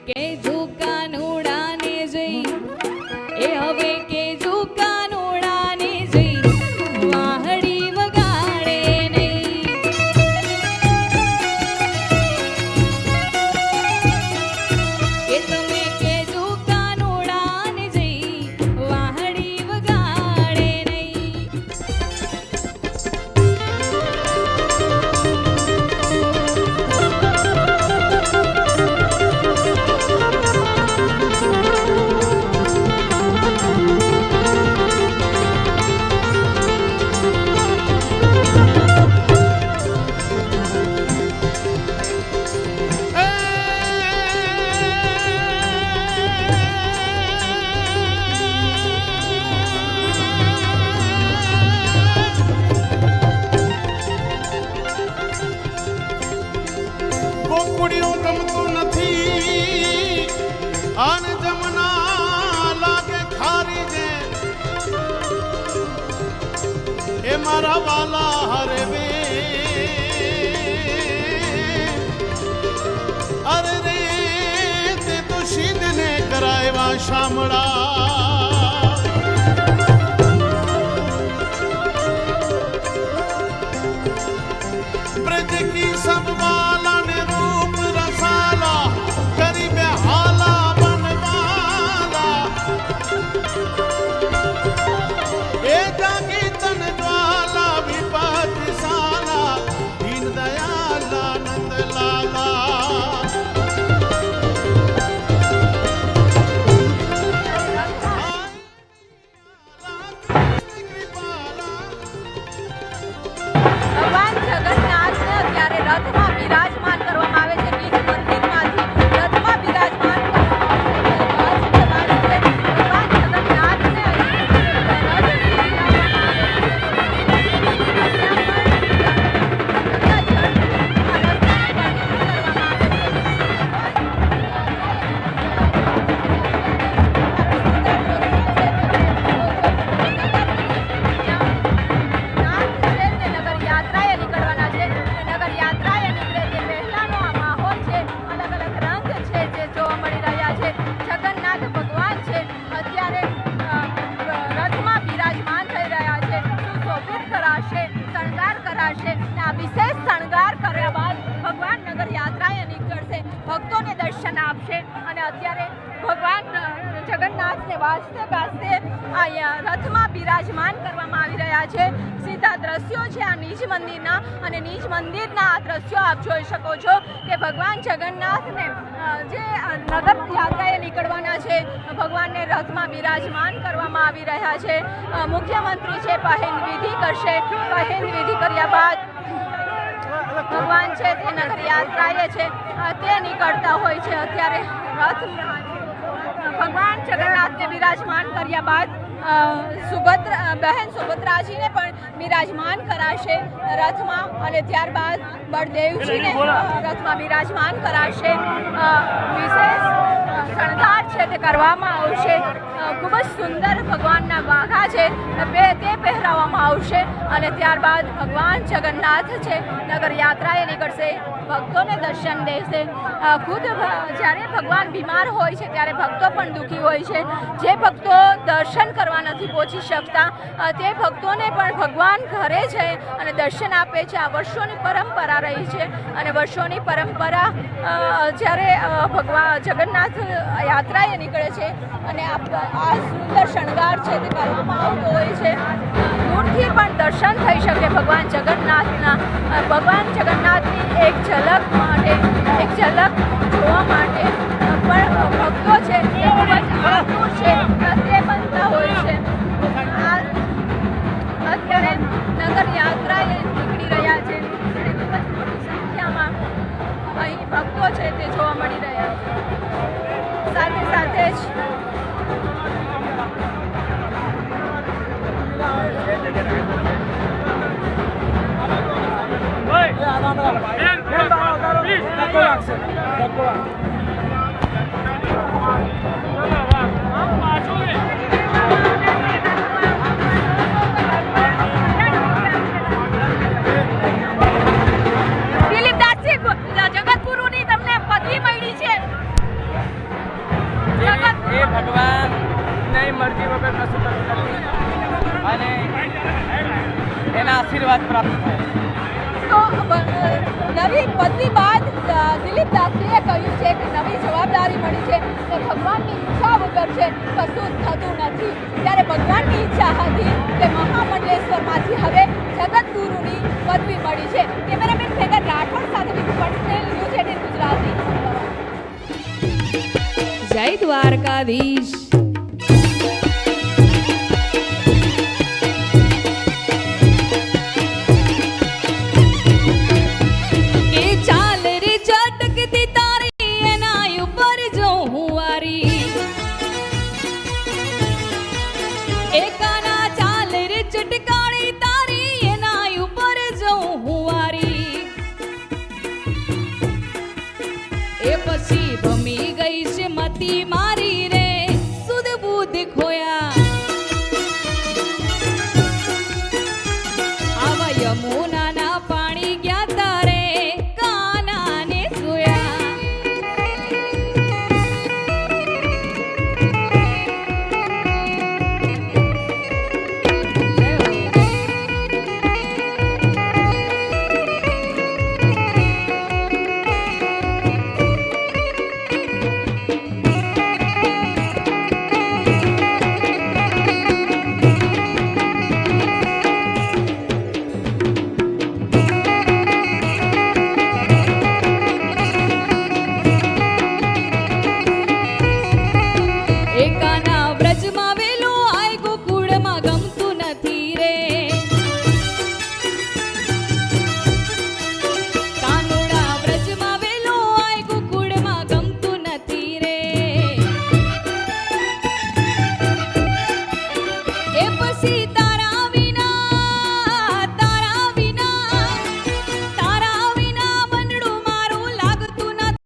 કે કાનુડાને જઈ એ હવે કે કાનુડાને જઈ વાહડી વગાડે નહીં એ તમે કે કાનુડાને જઈ વાહડી વગાડે નહીં ગોકુડિયું ગમતું નથી અને જમના લાગે ખારી જે એ મારા વાલા હરવે અરે રે તે તો શીદને કરાયવા શામળા ब्रज की सब वाला ने रूप रसाला गरीब हाला बनवाला ए जागी तन ज्वाला विपत साला दीन दयाला नंद लाला ભગવાન જગન્નાથને અત્યારે રથમાં બિરાજમાન કરવામાં આવે છે નિજ મંદિરમાંથી રથમાં બિરાજમાન ભગવાન જગન્નાથને વિશેષ શણગાર કર્યા બાદ ભગવાન નગર યાત્રાએ નીકળશે ભક્તોને દર્શન આપશે અને અત્યારે ભગવાન જગન્નાથને વાજતે ગાજતે આ રથમાં બિરાજમાન કરવામાં આવી રહ્યા છે સીધા દ્રશ્યો છે આ નિજ મંદિરના અને નિજ મંદિરના આ દ્રશ્યો આપ જોઈ શકો છો કે ભગવાન જગન્નાથને જે નગર યાત્રાએ નીકળવાના છે ભગવાનને રથમાં બિરાજમાન કરવામાં આવી રહ્યા છે મુખ્યમંત્રી છે પહેલ વિધિ કરશે પહેલ વિધિ કર્યા બાદ ભગવાન છે તે નગર યાત્રાએ છે તે નીકળતા હોય છે અત્યારે રથ ભગવાન જગન્નાથને બિરાજમાન કર્યા બાદ બહેન સુભદ્રાજીને પણ બિરાજમાન કરાશે રથમાં અને ત્યારબાદ બળદેવજીને રથમાં બિરાજમાન કરાશે વિશેષ શણગાર છે તે કરવામાં આવશે ખૂબ જ સુંદર ભગવાનના વાઘા છે તે પહેરાવવામાં આવશે અને ત્યારબાદ ભગવાન જગન્નાથ છે નગર યાત્રાએ નીકળશે ભક્તોને દર્શન દેશે ખુદ જ્યારે ભગવાન બીમાર હોય છે ત્યારે ભક્તો પણ દુઃખી હોય છે જે ભક્તો દર્શન કરવા નથી પહોંચી શકતા તે ભક્તોને પણ ભગવાન ઘરે છે અને દર્શન આપે છે આ વર્ષોની પરંપરા રહી છે અને વર્ષોની પરંપરા જ્યારે ભગવાન જગન્નાથ યાત્રાએ નીકળે છે અને આ સુંદર શણગાર છે તે કરવામાં આવતો હોય છે દૂરથી પણ દર્શન થઈ શકે ભગવાન જગન્નાથની એક ઝલક માટે એક ઝલક જોવા માટે પણ ભક્તો છે તે ખૂબ જ આતુર છે તે બનતા હોય છે અત્યારે નગર યાત્રાએ નીકળી રહ્યા છે અને ખૂબ જ મોટી સંખ્યામાં અહીં ભક્તો છે તે જોવા મળી રહ્યા છે સાથે સાથે જ આશીર્વાદ પ્રાપ્ત થાય. તો નવી પદવી બાદ દિલીપ દાસીએ કહ્યું છે કે નવી જવાબદારી મળી છે તે ભગવાનની ઈચ્છા વગર છે કશું થતું નથી. ત્યારે ભગવાનની ઈચ્છા હતી કે મહામંડલેશ્વરમાંથી હવે જગતગુરુની પદવી મળી છે. કેમેરામેન ભેગા રાઠોડ સાથે વિપુ પટેલ, ન્યૂઝ 18 ગુજરાતી. જય દ્વારકાધીશ. એ ચાલ રે ચટકતી તારી એના ઉપર જો હું વારી